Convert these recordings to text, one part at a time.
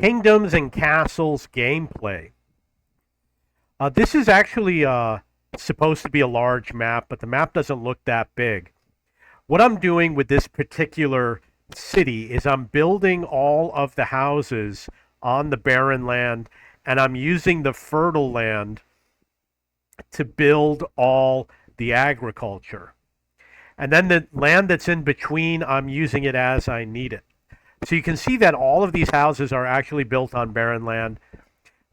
Kingdoms and Castles gameplay. This is actually supposed to be a large map, but the map doesn't look that big. What I'm doing with this particular city is I'm building all of the houses on the barren land, and I'm using the fertile land to build all the agriculture. And then the land that's in between, I'm using it as I need it. So you can see that all of these houses are actually built on barren land.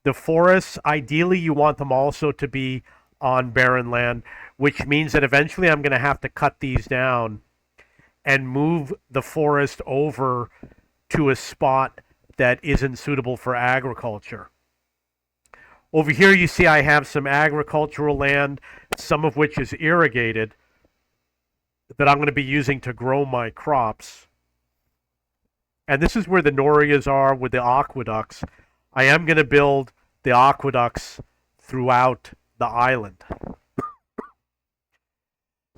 The forests, ideally, you want them also to be on barren land, which means that eventually I'm going to have to cut these down and move the forest over to a spot that isn't suitable for agriculture. Over here, you see I have some agricultural land, some of which is irrigated, that I'm going to be using to grow my crops. And this is where the Norias are with the aqueducts. I am going to build the aqueducts throughout the island.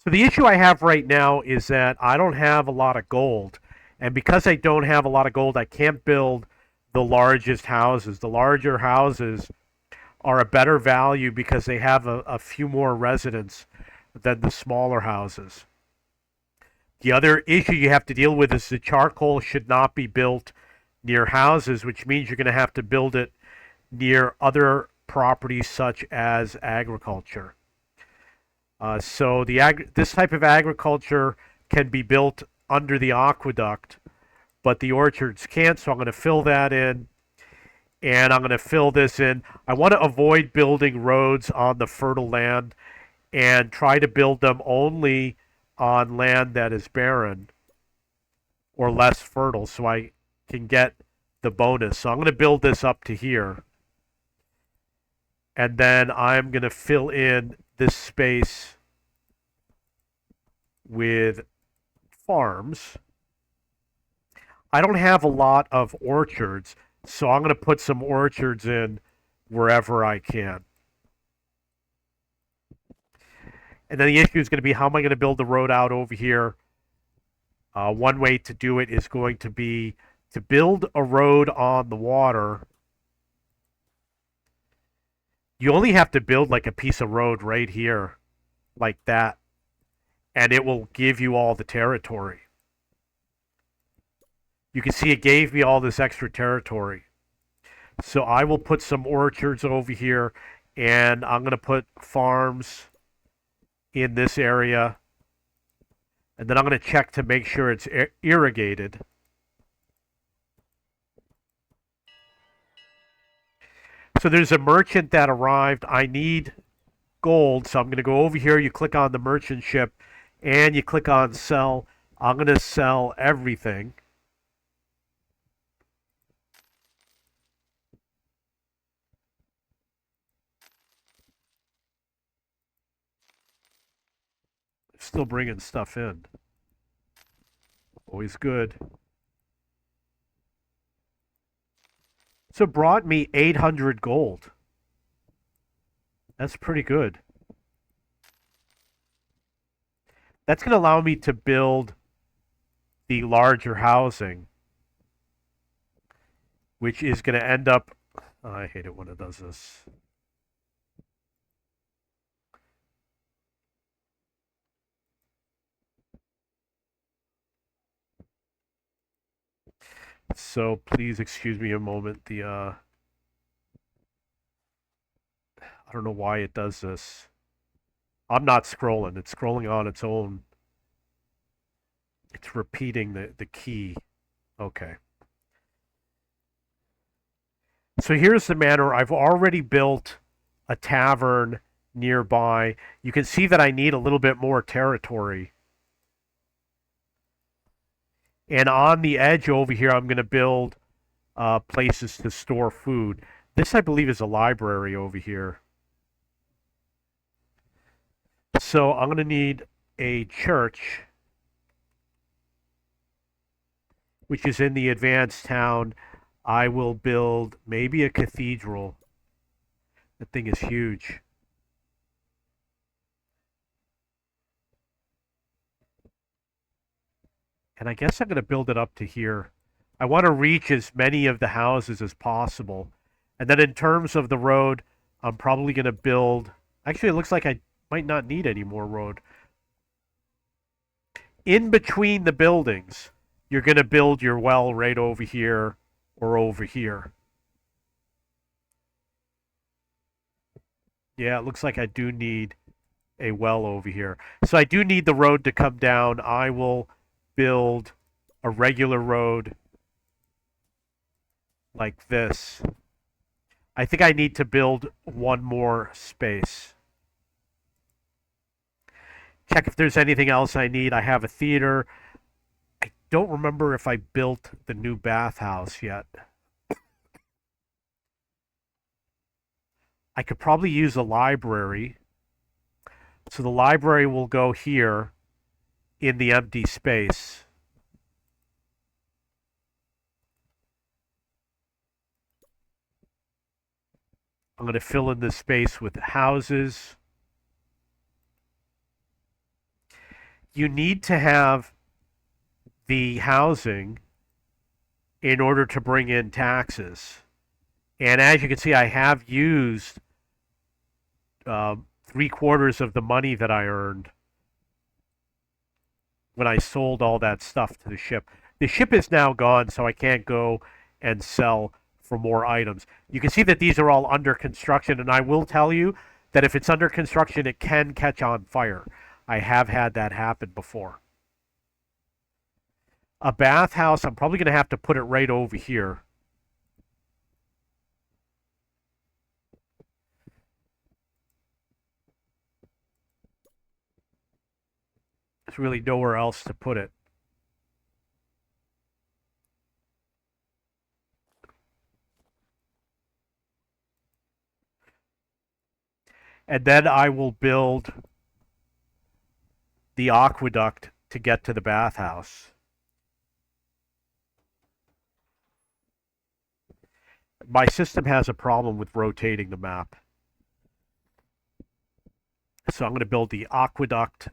So the issue I have right now is that I don't have a lot of gold. And because I don't have a lot of gold, I can't build the largest houses. The larger houses are a better value because they have a few more residents than the smaller houses. The other issue you have to deal with is the charcoal should not be built near houses, which means you're going to have to build it near other properties such as agriculture. So this type of agriculture can be built under the aqueduct, but the orchards can't. So I'm going to fill that in, and I'm going to fill this in. I want to avoid building roads on the fertile land and try to build them only on land that is barren or less fertile so I can get the bonus. So I'm going to build this up to here. And then I'm going to fill in this space with farms. I don't have a lot of orchards, so I'm going to put some orchards in wherever I can. And then the issue is going to be how am I going to build the road out over here? One way to do it is going to be to build a road on the water. You only have to build like a piece of road right here, like that, and it will give you all the territory. You can see it gave me all this extra territory. So I will put some orchards over here, and I'm going to put farms in this area. And then I'm going to check to make sure it's irrigated. So there's a merchant that arrived. I need gold, so I'm going to go over here. You click on the merchant ship, and you click on sell. I'm going to sell everything. Still bringing stuff in. Always good. So it brought me 800 gold. That's pretty good. That's going to allow me to build the larger housing, which is going to end up. Oh, I hate it when it does this. So please excuse me a moment. I don't know why it does this. I'm not scrolling. It's scrolling on its own. It's repeating the key. Okay. So here's the manor. I've already built a tavern nearby. You can see that I need a little bit more territory. And on the edge over here, I'm going to build places to store food. This, I believe, is a library over here. So I'm going to need a church, which is in the advanced town. I will build maybe a cathedral. That thing is huge. And I guess I'm going to build it up to here. I want to reach as many of the houses as possible. And then in terms of the road, I'm probably going to build. Actually, it looks like I might not need any more road. In between the buildings, you're going to build your well right over here or over here. Yeah, it looks like I do need a well over here. So I do need the road to come down. I will build a regular road like this. I think I need to build one more space. Check if there's anything else I need. I have a theater. I don't remember if I built the new bathhouse yet. I could probably use a library. So the library will go here in the empty space. I'm going to fill in this space with houses. You need to have the housing in order to bring in taxes. And as you can see, I have used 3/4 of the money that I earned when I sold all that stuff to the ship. The ship is now gone, so I can't go and sell for more items. You can see that these are all under construction, and I will tell you that if it's under construction, it can catch on fire. I have had that happen before. A bathhouse, I'm probably going to have to put it right over here. There's really nowhere else to put it. And then I will build the aqueduct to get to the bathhouse. My system has a problem with rotating the map. So I'm going to build the aqueduct.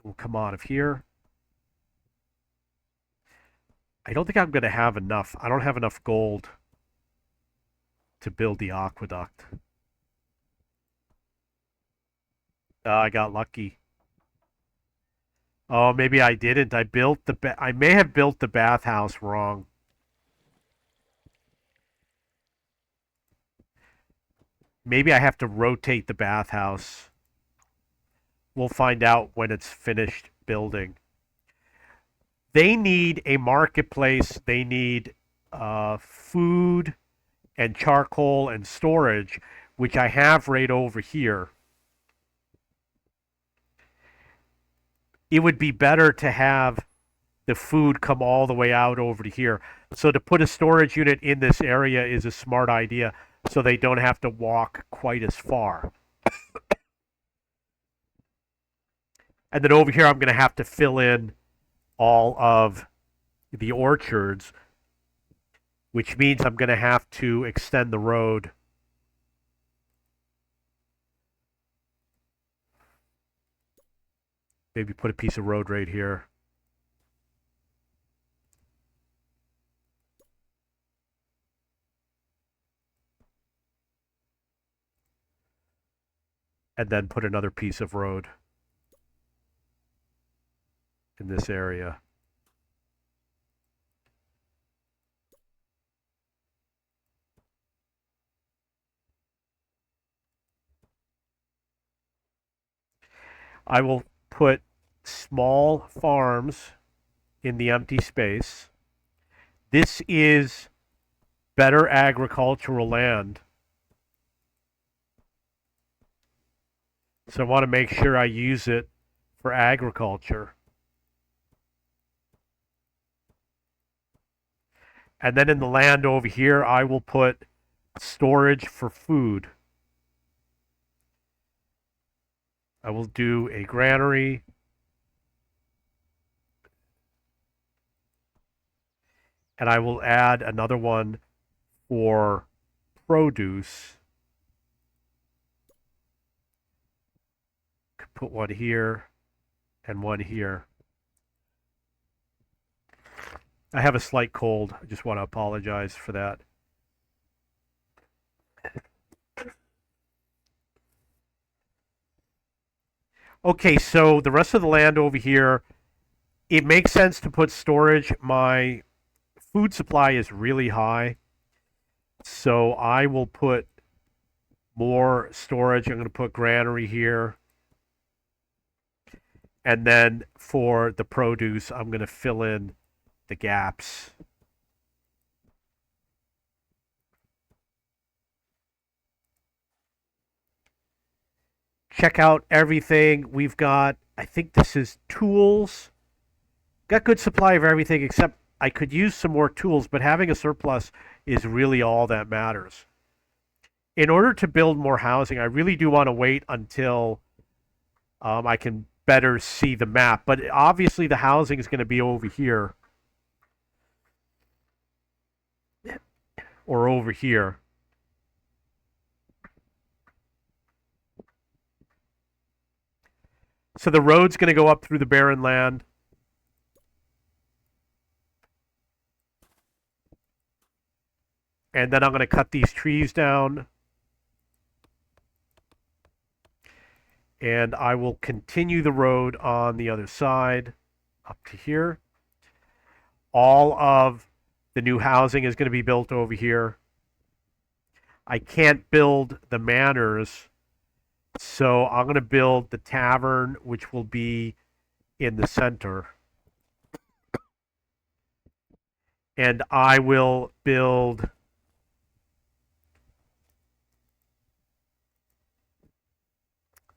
We'll come out of here. I don't think I'm going to have enough. I don't have enough gold to build the aqueduct. I got lucky. Oh, maybe I didn't. I may have built the bathhouse wrong. Maybe I have to rotate the bathhouse. We'll find out when it's finished building. They need a marketplace. They need food and charcoal and storage, which I have right over here. It would be better to have the food come all the way out over to here. So to put a storage unit in this area is a smart idea, so they don't have to walk quite as far. And then over here, I'm going to have to fill in all of the orchards, which means I'm going to have to extend the road. Maybe put a piece of road right here. And then put another piece of road in this area. I will put small farms in the empty space. This is better agricultural land. So I want to make sure I use it for agriculture. And then in the land over here, I will put storage for food. I will do a granary. And I will add another one for produce. Could put one here and one here. I have a slight cold. I just want to apologize for that. Okay, so the rest of the land over here, it makes sense to put storage. My food supply is really high, so I will put more storage. I'm going to put granary here. And then for the produce, I'm going to fill in the gaps. Check out everything. We've got, I think this is tools. Got good supply of everything except I could use some more tools, but having a surplus is really all that matters. In order to build more housing, I really do want to wait until I can better see the map. But obviously, the housing is going to be over here or over here. So the road's going to go up through the barren land. And then I'm going to cut these trees down. And I will continue the road on the other side up to here. All of the new housing is going to be built over here. I can't build the manors, so I'm going to build the tavern, which will be in the center. And I will build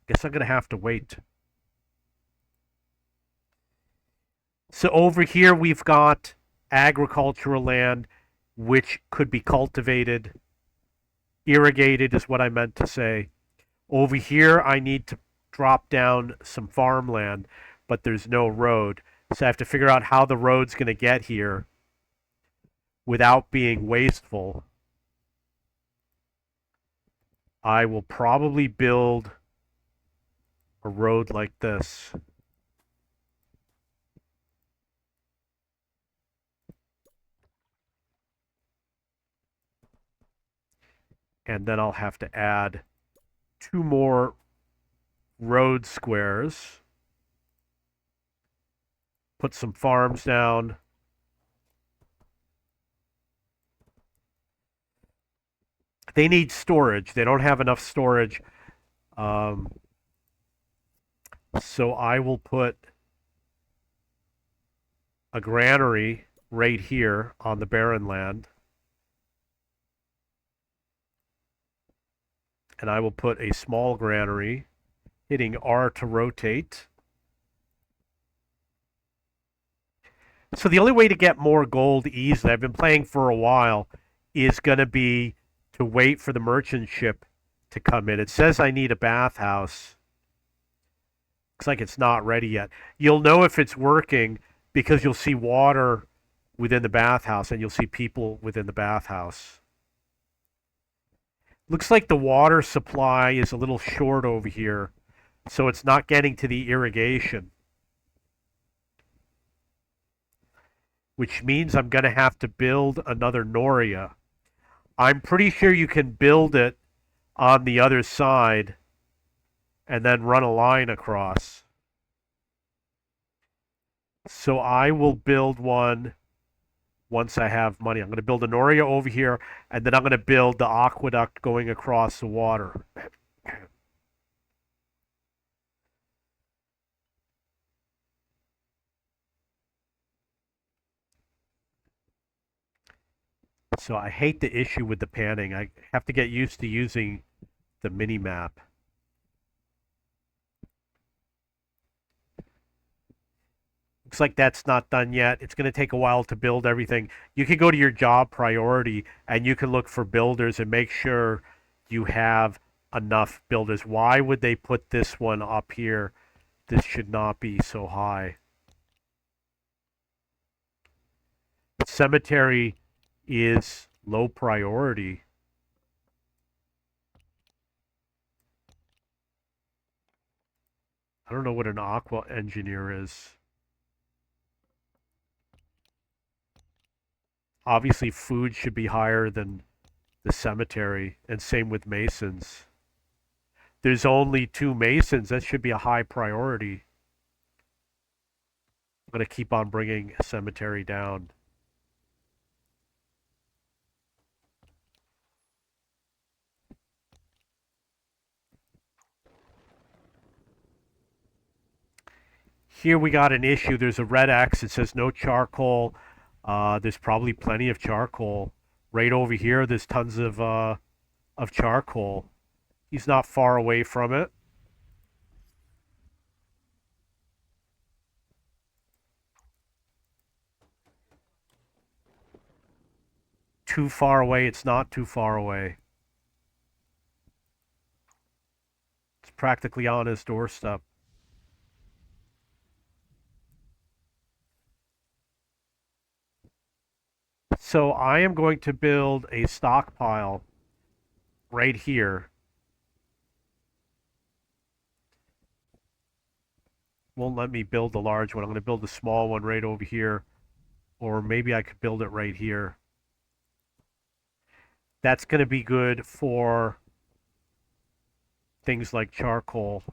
guess I'm going to have to wait. So over here we've got agricultural land which could be cultivated. Irrigated is what I meant to say. Over here I need to drop down some farmland, but there's no road. So I have to figure out how the road's going to get here without being wasteful. I will probably build a road like this. And then I'll have to add 2 more road squares. Put some farms down. They need storage. They don't have enough storage. So I will put a granary right here on the barren land. And I will put a small granary, hitting R to rotate. So the only way to get more gold easily, I've been playing for a while, is going to be to wait for the merchant ship to come in. It says I need a bathhouse. Looks like it's not ready yet. You'll know if it's working because you'll see water within the bathhouse and you'll see people within the bathhouse. Looks like the water supply is a little short over here, so it's not getting to the irrigation. Which means I'm going to have to build another Noria. I'm pretty sure you can build it on the other side and then run a line across. So I will build one once I have money. I'm going to build a Noria over here, and then I'm going to build the aqueduct going across the water. So I hate the issue with the panning. I have to get used to using the mini map. Looks like that's not done yet. It's going to take a while to build everything. You can go to your job priority and you can look for builders and make sure you have enough builders. Why would they put this one up here? This should not be so high. Cemetery is low priority. I don't know what an aqua engineer is. Obviously, food should be higher than the cemetery, and same with masons. There's only 2 masons. That should be a high priority. I'm going to keep on bringing cemetery down. Here we got an issue. There's a red X. It says no charcoal. There's probably plenty of charcoal. Right over here, there's tons of charcoal. He's not far away from it. Too far away. It's not too far away. It's practically on his doorstep. So I am going to build a stockpile right here. Won't let me build the large one. I'm going to build the small one right over here. Or maybe I could build it right here. That's going to be good for things like charcoal.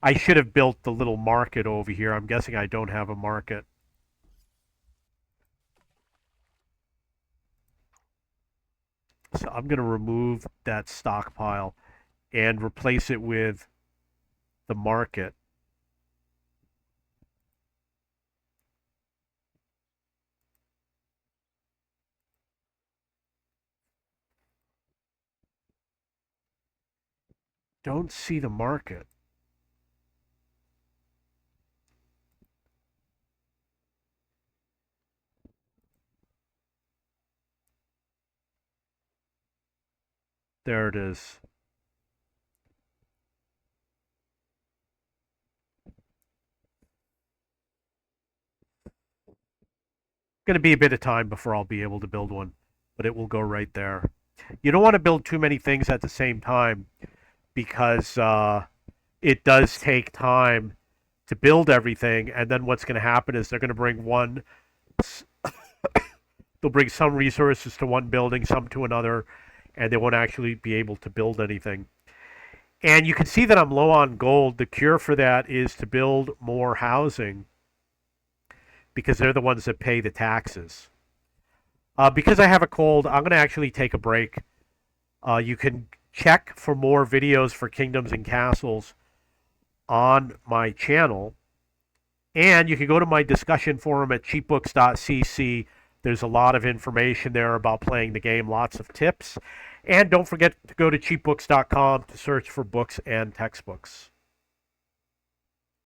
I should have built the little market over here. I'm guessing I don't have a market. So I'm going to remove that stockpile and replace it with the market. Don't see the market. There it is. Going to be a bit of time before I'll be able to build one, but it will go right there. You don't want to build too many things at the same time because it does take time to build everything, and then what's going to happen is they're going to bring one. They'll bring some resources to one building, some to another, and they won't actually be able to build anything. And you can see that I'm low on gold. The cure for that is to build more housing because they're the ones that pay the taxes. Because I have a cold, I'm going to actually take a break. You can check for more videos for kingdoms and castles on my channel. And you can go to my discussion forum at cheapbooks.cc. There's a lot of information there about playing the game, lots of tips. And don't forget to go to cheapbooks.com to search for books and textbooks.